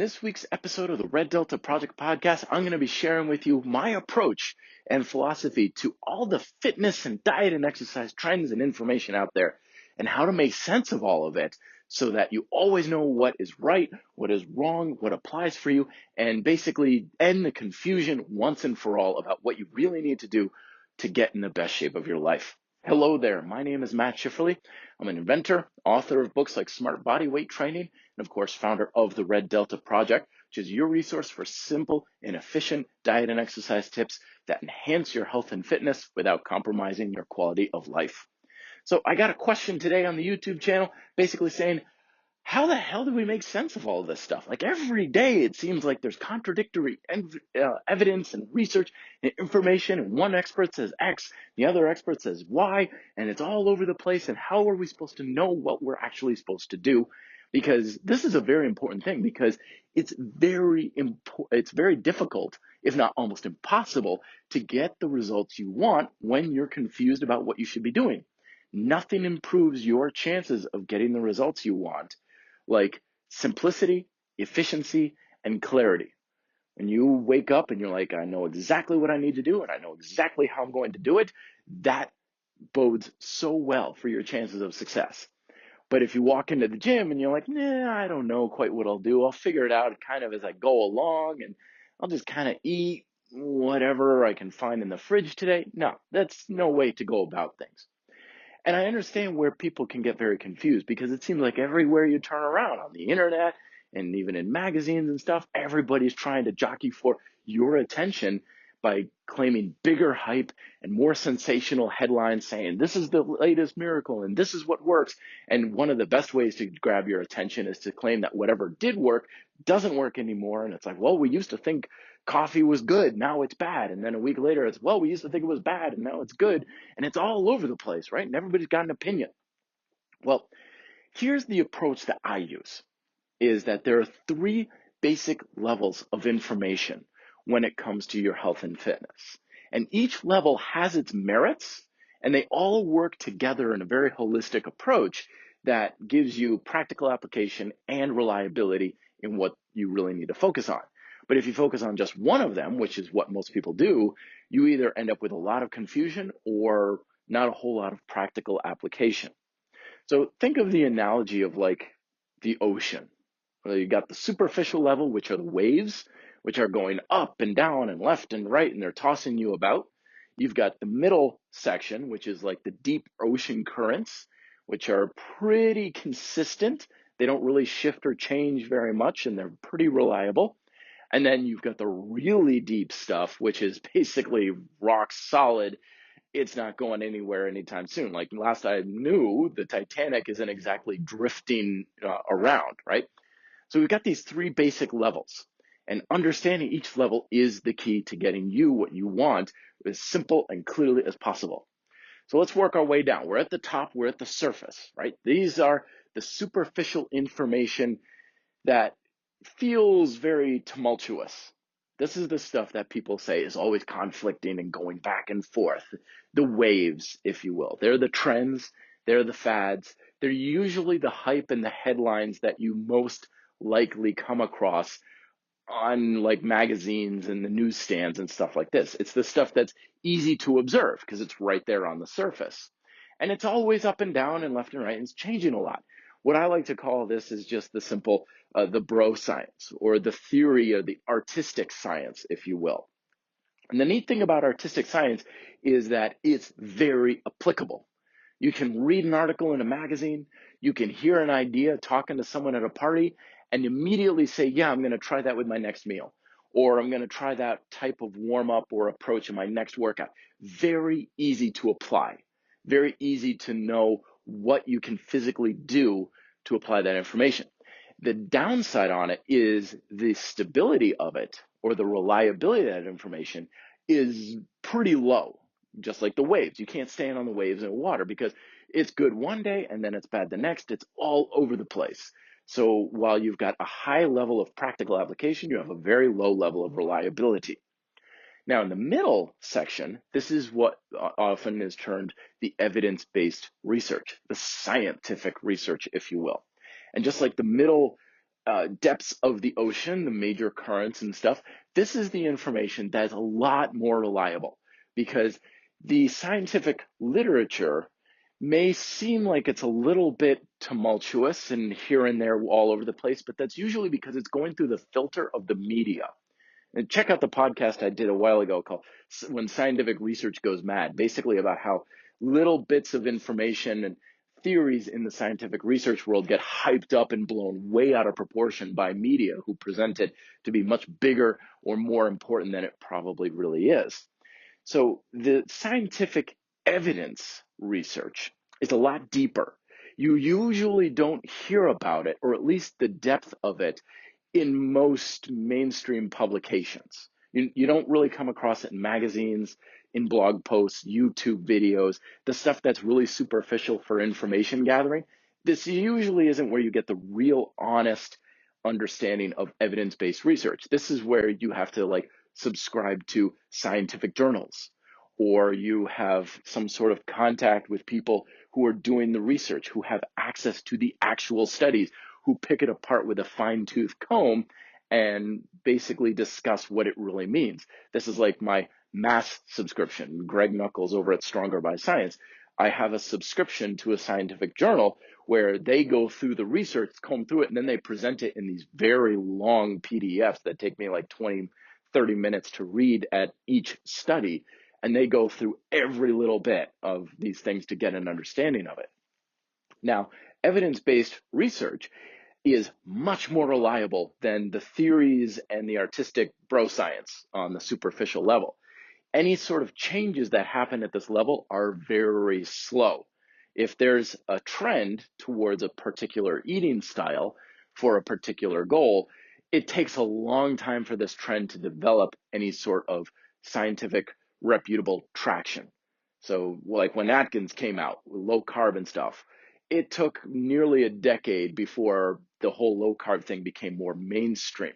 this week's episode of the Red Delta Project podcast, I'm going to be sharing with you my approach and philosophy to all the fitness and diet and exercise trends and information out there, and how to make sense of all of it so that you always know what is right, what is wrong, what applies for you, and basically end the confusion once and for all about what you really need to do to get in the best shape of your life. Hello there, my name is Matt Schifferly. I'm an inventor, author of books like Smart Body Weight Training, and of course, founder of the Red Delta Project, which is your resource for simple and efficient diet and exercise tips that enhance your health and fitness without compromising your quality of life. So I got a question today on the YouTube channel, basically saying, how the hell do we make sense of all of this stuff? Like every day, it seems like there's contradictory evidence and research and information, and one expert says X, the other expert says Y, and it's all over the place. And how are we supposed to know what we're actually supposed to do? Because this is a very important thing, because it's very difficult, if not almost impossible, to get the results you want when you're confused about what you should be doing. Nothing improves your chances of getting the results you want like simplicity, efficiency, and clarity. When you wake up and you're like, I know exactly what I need to do and I know exactly how I'm going to do it, that bodes so well for your chances of success. But if you walk into the gym and you're like, nah, I don't know quite what I'll do. I'll figure it out kind of as I go along, and I'll just kind of eat whatever I can find in the fridge today. No, that's no way to go about things. And I understand where people can get very confused, because it seems like everywhere you turn around on the internet and even in magazines and stuff, everybody's trying to jockey for your attention by claiming bigger hype and more sensational headlines saying this is the latest miracle and this is what works. And one of the best ways to grab your attention is to claim that whatever did work doesn't work anymore. And it's like, well, we used to think coffee was good, now it's bad. And then a week later, it's, well, we used to think it was bad and now it's good. And it's all over the place, right? And everybody's got an opinion. Well, here's the approach that I use, is that there are three basic levels of information when it comes to your health and fitness. And each level has its merits, and they all work together in a very holistic approach that gives you practical application and reliability in what you really need to focus on. But if you focus on just one of them, which is what most people do, you either end up with a lot of confusion or not a whole lot of practical application. So think of the analogy of like the ocean. Well, you got the superficial level, which are the waves, which are going up and down and left and right, and they're tossing you about. You've got the middle section, which is like the deep ocean currents, which are pretty consistent. They don't really shift or change very much, and they're pretty reliable. And then you've got the really deep stuff, which is basically rock solid. It's not going anywhere anytime soon. Like last I knew, the Titanic isn't exactly drifting around, right? So we've got these three basic levels, and understanding each level is the key to getting you what you want as simple and clearly as possible. So let's work our way down. We're at the top, we're at the surface, right? These are the superficial information that feels very tumultuous. This is the stuff that people say is always conflicting and going back and forth. The waves, if you will. They're the trends, they're the fads. They're usually the hype and the headlines that you most likely come across on like magazines and the newsstands and stuff like this. It's the stuff that's easy to observe because it's right there on the surface. And it's always up and down and left and right, and it's changing a lot. What I like to call this is just the simple, the bro science, or the theory of the artistic science, if you will. And the neat thing about artistic science is that it's very applicable. You can read an article in a magazine, you can hear an idea talking to someone at a party, and immediately say, yeah, I'm going to try that with my next meal, or I'm going to try that type of warm-up or approach in my next workout. Very easy to apply, very easy to know what you can physically do to apply that information. The downside on it is the stability of it, or the reliability of that information, is pretty low. Just like the waves. You can't stand on the waves in water because it's good one day and then it's bad the next. It's all over the place. So while you've got a high level of practical application, you have a very low level of reliability. Now in the middle section, this is what often is termed the evidence-based research, the scientific research, if you will. And just like the middle depths of the ocean, the major currents and stuff, this is the information that's a lot more reliable, because the scientific literature may seem like it's a little bit tumultuous and here and there all over the place, but that's usually because it's going through the filter of the media. And check out the podcast I did a while ago called When Scientific Research Goes Mad, basically about how little bits of information and theories in the scientific research world get hyped up and blown way out of proportion by media who present it to be much bigger or more important than it probably really is. So the scientific evidence research is a lot deeper. You usually don't hear about it, or at least the depth of it, in most mainstream publications. You don't really come across it in magazines, in blog posts, YouTube videos, the stuff that's really superficial for information gathering. This usually isn't where you get the real honest understanding of evidence-based research. This is where you have to subscribe to scientific journals, or you have some sort of contact with people who are doing the research, who have access to the actual studies, who pick it apart with a fine-tooth comb and basically discuss what it really means. This is like my mass subscription. Greg Nuckols over at Stronger by Science. I have a subscription to a scientific journal where they go through the research, comb through it, and then they present it in these very long PDFs that take me like 20, 30 minutes to read at each study. And they go through every little bit of these things to get an understanding of it. Now, evidence-based research is much more reliable than the theories and the artistic bro science on the superficial level. Any sort of changes that happen at this level are very slow. If there's a trend towards a particular eating style for a particular goal, it takes a long time for this trend to develop any sort of scientific reputable traction. So like when Atkins came out with low carb and stuff, it took nearly a decade before the whole low carb thing became more mainstream,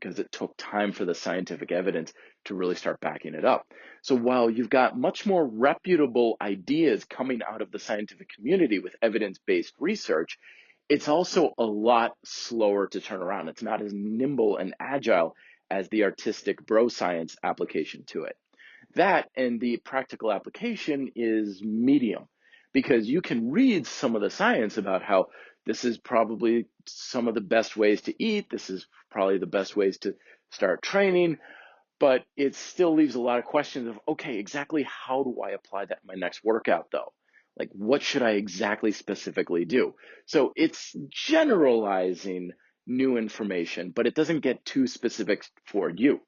because it took time for the scientific evidence to really start backing it up. So while you've got much more reputable ideas coming out of the scientific community with evidence-based research, it's also a lot slower to turn around. It's not as nimble and agile as the artistic bro science application to it. That and the practical application is medium, because you can read some of the science about how this is probably some of the best ways to eat, this is probably the best ways to start training, but it still leaves a lot of questions of, okay, exactly how do I apply that in my next workout though? Like, what should I exactly specifically do? So it's generalizing new information, but it doesn't get too specific for you.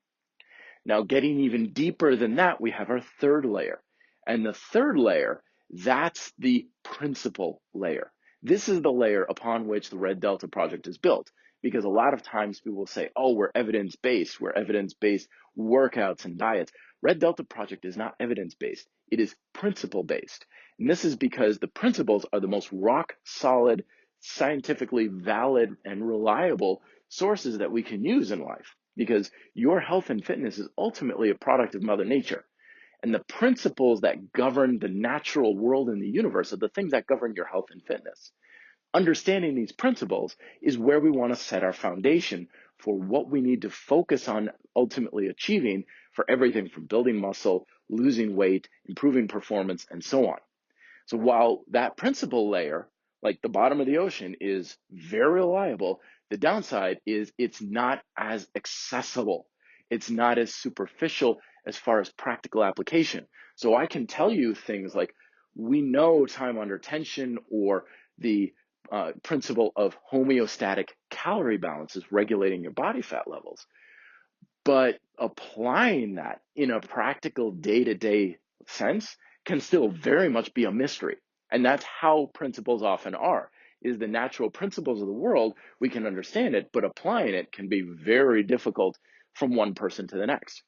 Now, getting even deeper than that, we have our third layer. And the third layer, that's the principle layer. This is the layer upon which the Red Delta Project is built. Because a lot of times people will say, oh, we're evidence-based workouts and diets. Red Delta Project is not evidence-based. It is principle-based. And this is because the principles are the most rock-solid, scientifically valid, and reliable sources that we can use in life. Because your health and fitness is ultimately a product of Mother Nature. And the principles that govern the natural world and the universe are the things that govern your health and fitness. Understanding these principles is where we want to set our foundation for what we need to focus on ultimately achieving for everything from building muscle, losing weight, improving performance, and so on. So while that principle layer, like the bottom of the ocean, is very reliable, the downside is it's not as accessible. It's not as superficial as far as practical application. So I can tell you things like, we know time under tension, or the principle of homeostatic calorie balance is regulating your body fat levels. But applying that in a practical day-to-day sense can still very much be a mystery. And that's how principles often are, is the natural principles of the world, we can understand it, but applying it can be very difficult from one person to the next.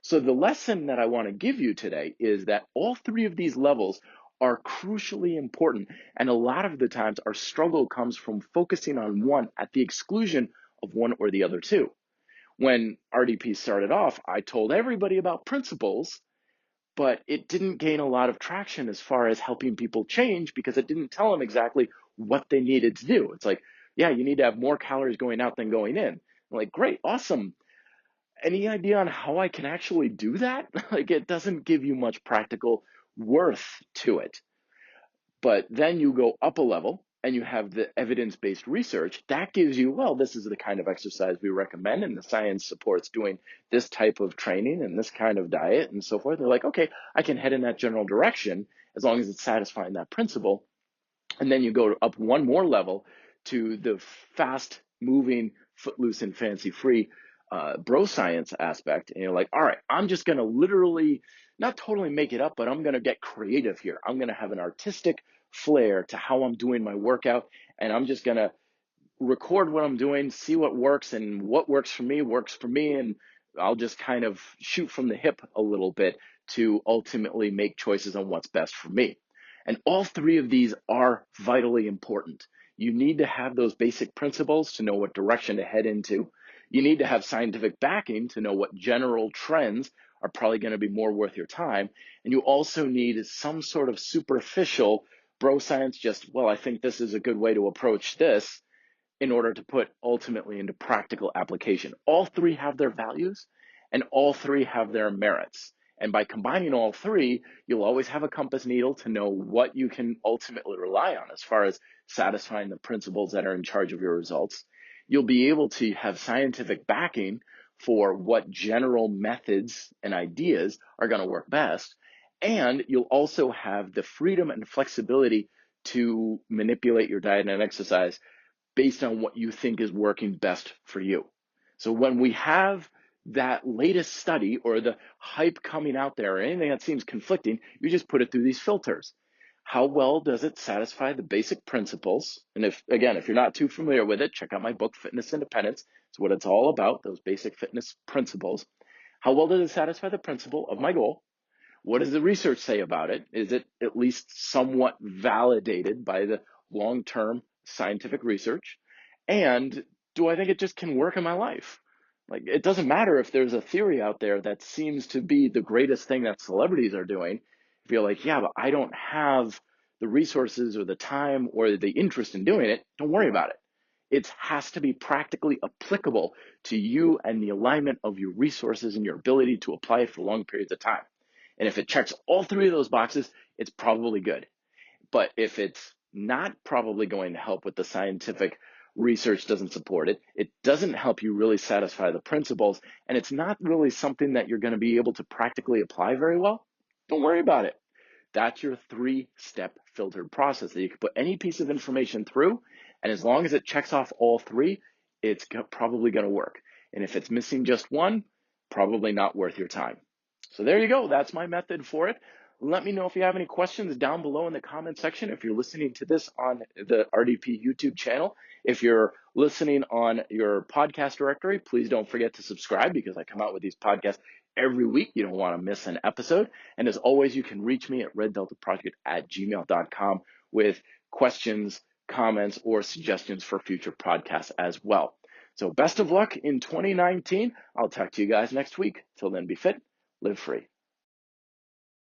So the lesson that I want to give you today is that all three of these levels are crucially important. And a lot of the times our struggle comes from focusing on one at the exclusion of one or the other two. When RDP started off, I told everybody about principles, but it didn't gain a lot of traction as far as helping people change, because it didn't tell them exactly what they needed to do. It's like, yeah, you need to have more calories going out than going in. I'm like, great, awesome. Any idea on how I can actually do that? Like, it doesn't give you much practical worth to it. But then you go up a level and you have the evidence-based research that gives you, well, this is the kind of exercise we recommend and the science supports doing this type of training and this kind of diet and so forth. They're like, okay, I can head in that general direction as long as it's satisfying that principle. And then you go up one more level to the fast moving, footloose and fancy free bro science aspect. And you're like, all right, I'm just going to literally not totally make it up, but I'm going to get creative here. I'm going to have an artistic flair to how I'm doing my workout. And I'm just going to record what I'm doing, see what works, and what works for me, and I'll just kind of shoot from the hip a little bit to ultimately make choices on what's best for me. And all three of these are vitally important. You need to have those basic principles to know what direction to head into. You need to have scientific backing to know what general trends are probably going to be more worth your time. And you also need some sort of superficial bro science, just, well, I think this is a good way to approach this, in order to put ultimately into practical application. All three have their values and all three have their merits. And by combining all three, you'll always have a compass needle to know what you can ultimately rely on as far as satisfying the principles that are in charge of your results. You'll be able to have scientific backing for what general methods and ideas are going to work best. And you'll also have the freedom and flexibility to manipulate your diet and exercise based on what you think is working best for you. So when we have that latest study or the hype coming out there or anything that seems conflicting, you just put it through these filters. How well does it satisfy the basic principles? And if you're not too familiar with it, check out my book, Fitness Independence. It's what it's all about, those basic fitness principles. How well does it satisfy the principle of my goal? What does the research say about it? Is it at least somewhat validated by the long-term scientific research? And do I think it just can work in my life? Like, it doesn't matter if there's a theory out there that seems to be the greatest thing that celebrities are doing. If you're like, yeah, but I don't have the resources or the time or the interest in doing it, don't worry about it. It has to be practically applicable to you and the alignment of your resources and your ability to apply it for long periods of time. And if it checks all three of those boxes, it's probably good. But if it's not probably going to help with the scientific research doesn't support it, it doesn't help you really satisfy the principles, and it's not really something that you're going to be able to practically apply very well, don't worry about it. That's your 3-step filtered process that you can put any piece of information through, and as long as it checks off all three, it's probably going to work. And if it's missing just one, probably not worth your time. So there you go. That's my method for it. Let me know if you have any questions down below in the comment section. If you're listening to this on the RDP YouTube channel, if you're listening on your podcast directory, please don't forget to subscribe because I come out with these podcasts every week. You don't want to miss an episode. And as always, you can reach me at reddeltaproject@gmail.com with questions, comments, or suggestions for future podcasts as well. So best of luck in 2019. I'll talk to you guys next week. Till then, be fit, live free.